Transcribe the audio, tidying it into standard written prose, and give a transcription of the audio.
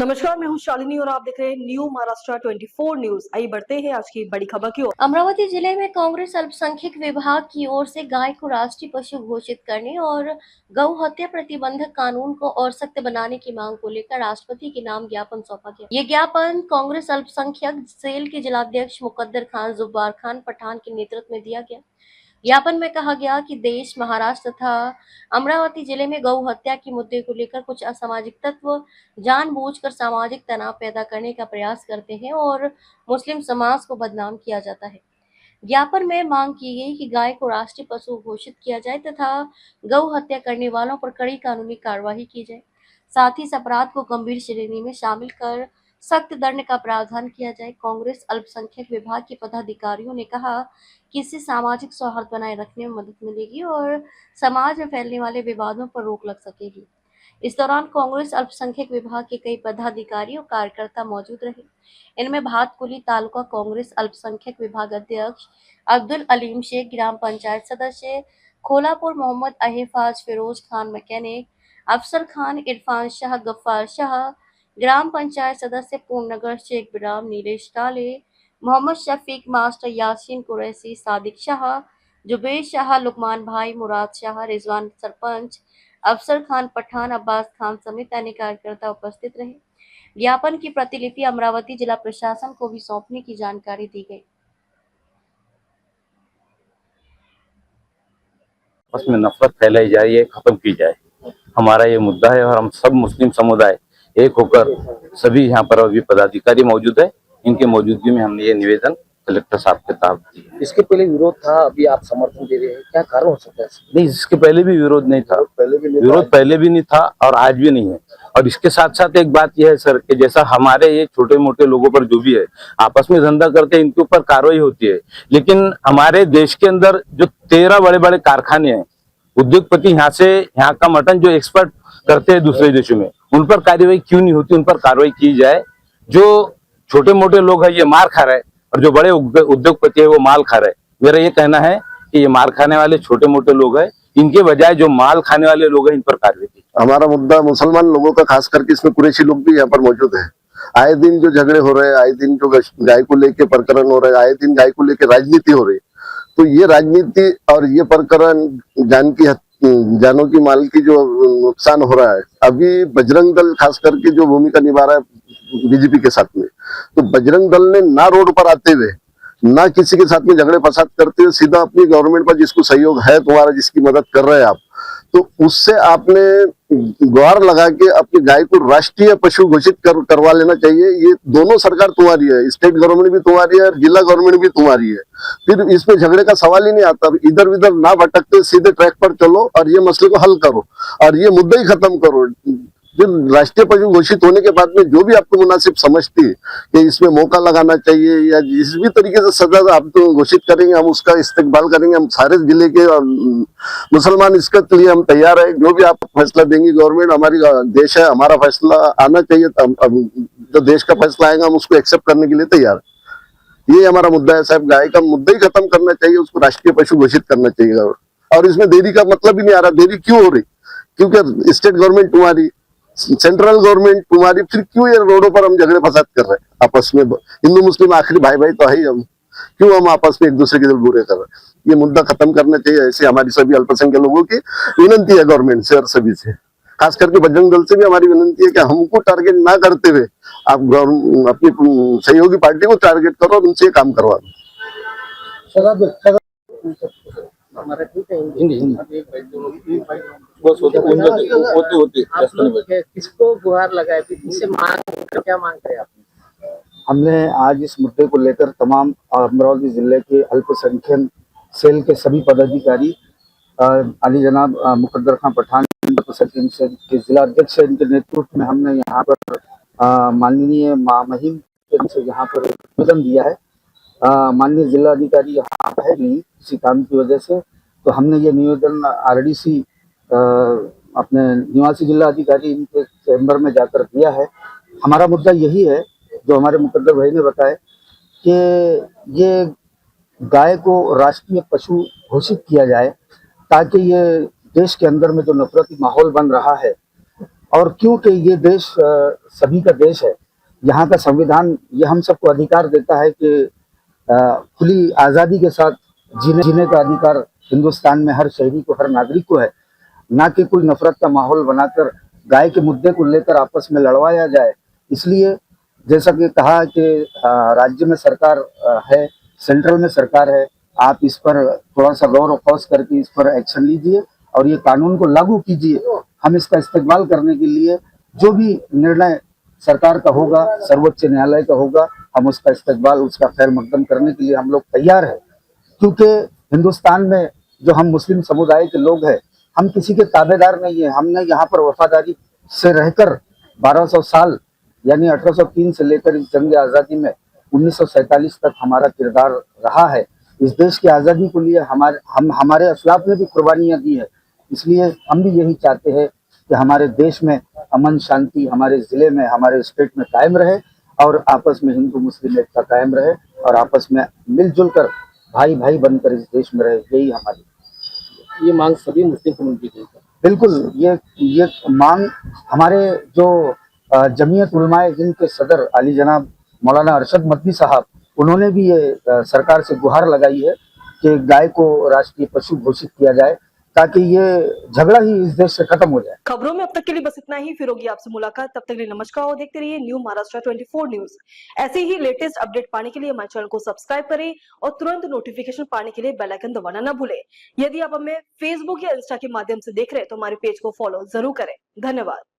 नमस्कार, मैं हूं शालिनी और आप देख रहे हैं न्यू महाराष्ट्र 24 न्यूज। आइए बढ़ते हैं आज की बड़ी खबर की ओर। अमरावती जिले में कांग्रेस अल्पसंख्यक विभाग की ओर से गाय को राष्ट्रीय पशु घोषित करने और गौ हत्या प्रतिबंधक कानून को और सख्त बनाने की मांग को लेकर राष्ट्रपति के नाम ज्ञापन सौंपा गया। ये ज्ञापन कांग्रेस अल्पसंख्यक सेल के जिलाध्यक्ष मुकद्दर खान जुब्बार खान पठान के नेतृत्व में दिया गया। ज्ञापन में कहा गया कि देश, महाराष्ट्र तथा अमरावती जिले में गौ हत्या के मुद्दे को लेकर कुछ असामाजिक तत्व जानबूझकर सामाजिक तनाव पैदा करने का प्रयास करते हैं और मुस्लिम समाज को बदनाम किया जाता है। ज्ञापन में मांग की गई कि गाय को राष्ट्रीय पशु घोषित किया जाए तथा गौ हत्या करने वालों पर कड़ी कानूनी कार्रवाई की जाए। साथ ही इस अपराध को गंभीर श्रेणी में शामिल कर सख्त दंड का प्रावधान किया जाए। कांग्रेस अल्पसंख्यक विभाग के पदाधिकारियों ने कहा कि इससे सामाजिक सौहार्द बनाए रखने में मदद मिलेगी और समाज में फैलने वाले विवादों पर रोक लग सकेगी। इस दौरान कांग्रेस अल्पसंख्यक विभाग के कई पदाधिकारी और कार्यकर्ता मौजूद रहे। इनमें भातकुली तालुका कांग्रेस अल्पसंख्यक विभाग अध्यक्ष अब्दुल अलीम शेख, ग्राम पंचायत सदस्य खोलापुर मोहम्मद अहफाज, फिरोज खान मैकेनिक, अफसर खान, इरफान शाह, गफ्फार शाह, ग्राम पंचायत सदस्य पूर्णनगर शेख बिराम, नीलेश काले, मोहम्मद शफीक मास्टर, यासीन कुरैशी, सादिक शाह, जुबेर शाह, लुकमान भाई, मुराद शाह, रिजवान सरपंच, अफसर खान पठान, अब्बास खान समेत अन्य कार्यकर्ता उपस्थित रहे। ज्ञापन की प्रतिलिपि अमरावती जिला प्रशासन को भी सौंपने की जानकारी दी गई। आपस में नफरत फैलाई जाए, ये खत्म की जाए, हमारा ये मुद्दा है। और हम सब मुस्लिम समुदाय एक होकर, सभी यहाँ पर अभी पदाधिकारी मौजूद है, इनके मौजूदगी में हमने ये निवेदन कलेक्टर साहब के ताब दिया। इसके पहले विरोध था, अभी आप समर्थन दे रहे हैं, क्या कारण हो सकता है? नहीं, इसके पहले भी विरोध नहीं था, विरोध पहले भी नहीं था और आज भी नहीं है। और इसके साथ साथ एक बात यह है सर कि जैसा हमारे ये छोटे मोटे लोगों पर जो भी है आपस में धंधा करते हैं, इनके ऊपर कार्रवाई होती है, लेकिन हमारे देश के अंदर जो 13 बड़े बड़े कारखाने हैं, उद्योगपति यहाँ का मटन जो एक्सपर्ट करते हैं दूसरे देशों में, उन पर कार्रवाई क्यों नहीं होती? उन पर कार्रवाई की जाए। जो छोटे मोटे लोग हैं ये मार खा रहे हैं और जो बड़े उद्योगपति है वो माल खा रहे हैं। मेरा ये कहना है कि ये मार खाने वाले छोटे मोटे लोग हैं, इनके बजाय जो माल खाने वाले लोग हैं इन पर कार्रवाई की। हमारा मुद्दा मुसलमान लोगों का, खास करके इसमें कुरैशी लोग भी यहाँ पर मौजूद है। आए दिन जो झगड़े हो रहे हैं, आए दिन जो गाय को लेके प्रकरण हो रहे हैं, आए दिन गाय को लेके राजनीति हो रही है, तो ये राजनीति और ये प्रकरण जानों की माल की जो नुकसान हो रहा है, अभी बजरंग दल खास करके जो भूमिका निभा रहा है बीजेपी के साथ में, तो बजरंग दल ने ना रोड पर आते हुए, ना किसी के साथ में झगड़े फसाद करते हुए सीधा अपनी गवर्नमेंट पर, जिसको सहयोग है तुम्हारा, जिसकी मदद कर रहे हैं आप, तो उससे आपने गुहार लगा के अपनी गाय को राष्ट्रीय पशु घोषित करवा लेना चाहिए। ये दोनों सरकार तुम्हारी है, स्टेट गवर्नमेंट भी तुम्हारी है, जिला गवर्नमेंट भी तुम्हारी है, फिर इसमें झगड़े का सवाल ही नहीं आता। इधर उधर ना भटकते सीधे ट्रैक पर चलो और ये मसले को हल करो और ये मुद्दा ही खत्म करो। फिर राष्ट्रीय पशु घोषित होने के बाद में जो भी आपको मुनासिब समझती है कि इसमें मौका लगाना चाहिए या जिस भी तरीके से सजा आप तो घोषित करेंगे, हम उसका इस्तेमाल करेंगे। हम सारे जिले के मुसलमान इसके लिए हम तैयार है। जो भी आप फैसला देंगी गवर्नमेंट, हमारी देश है, हमारा फैसला आना चाहिए। जो देश का फैसला आएगा हम उसको एक्सेप्ट करने के लिए तैयार है। ये हमारा मुद्दा है साहब, गाय का मुद्दा ही खत्म करना चाहिए, उसको राष्ट्रीय पशु घोषित करना चाहिए। और इसमें देरी का मतलब ही नहीं आ रहा। देरी क्यों हो रही? क्योंकि स्टेट गवर्नमेंट तुम्हारी, सेंट्रल गवर्नमेंट तुम्हारी, फिर क्यों ये रोडों पर हम झगड़े फसाद कर रहे हैं आपस में? हिंदू मुस्लिम आखिरी भाई भाई तो है ही हम, क्यों हम आपस में एक दूसरे के दिल बुरे कर रहे हैं? ये मुद्दा खत्म करना चाहिए। ऐसे हमारी सभी अल्पसंख्यक लोगों की विनंती है गवर्नमेंट से और सभी से, खास करके बजरंग दल से भी हमारी विनंती है कि हमको टारगेट ना करते हुए आप अपनी सहयोगी पार्टी को टारगेट करो और उनसे काम करवा दो। हमारा ठीक है, किसको गुहार लगाए, इससे मांग क्या मांग रहे आप? हमने आज इस मुद्दे को लेकर तमाम अमरावती जिले के अल्पसंख्यक सेल के सभी पदाधिकारी, अली जनाब मुकद्दर खान पठान के जिला अध्यक्ष इनके नेतृत्व में हमने यहाँ पर माननीय महिम से यहाँ पर निवेदन दिया है। माननीय जिला अधिकारी यहाँ है नहीं किसी काम की वजह से, तो हमने ये निवेदन आरडीसी अपने निवासी जिला अधिकारी इनके चैम्बर में जाकर दिया है। हमारा मुद्दा यही है जो हमारे मुकद्दर भाई ने बताया कि ये गाय को राष्ट्रीय पशु घोषित किया जाए, ताकि ये देश के अंदर में जो नफरती माहौल बन रहा है और क्योंकि ये देश सभी का देश है, यहाँ का संविधान ये हम सबको अधिकार देता है कि खुली आज़ादी के साथ जीने का अधिकार हिंदुस्तान में हर शहरी को, हर नागरिक को है, ना कि कोई नफरत का माहौल बनाकर गाय के मुद्दे को लेकर आपस में लड़वाया जाए। इसलिए जैसा कि कहा कि राज्य में सरकार है, सेंट्रल में सरकार है, आप इस पर थोड़ा सा गौर और फौज करके इस पर एक्शन लीजिए और ये कानून को लागू कीजिए। हम इसका इस्तेमाल करने के लिए जो भी निर्णय सरकार का होगा, सर्वोच्च न्यायालय का होगा, हम उसका इस्तेमाल, उसका खैर मकदम करने के लिए हम लोग तैयार हैं। क्योंकि हिंदुस्तान में जो हम मुस्लिम समुदाय के लोग हैं, हम किसी के ताबेदार नहीं है। हमने यहाँ पर वफादारी से रहकर 1200 साल यानी 1803 से लेकर इस जंग आज़ादी में 1947 तक हमारा किरदार रहा है। इस देश की आज़ादी के लिए हमारे असलाफ ने भी कुर्बानियाँ दी है। इसलिए हम भी यही चाहते हैं कि हमारे देश में अमन शांति हमारे ज़िले में, हमारे स्टेट में कायम रहे और आपस में हिंदू मुस्लिम एकता कायम रहे और आपस में मिलजुल कर भाई भाई बनकर इस देश में रहे। यही हमारी ये मांग सभी मुस्लिम कम्युनिटी की है। बिल्कुल ये मांग हमारे जो जमीयत उलमाए हिंद के सदर अली जनाब मौलाना अरशद मदनी साहब, उन्होंने भी ये सरकार से गुहार लगाई है कि गाय को राष्ट्रीय पशु घोषित किया जाए ताकि ये झगड़ा ही इस देश से खत्म हो जाए। खबरों में अब तक के लिए बस इतना ही। फिर होगी आपसे मुलाकात, तब तक के लिए नमस्कार और देखते रहिए न्यू महाराष्ट्र 24 न्यूज। ऐसे ही लेटेस्ट अपडेट पाने के लिए हमारे चैनल को सब्सक्राइब करें और तुरंत नोटिफिकेशन पाने के लिए बेल आइकन दबाना न भूलें। यदि आप हमें फेसबुक या इंस्टा के माध्यम से देख रहे हैं तो हमारे पेज को फॉलो जरूर करें। धन्यवाद।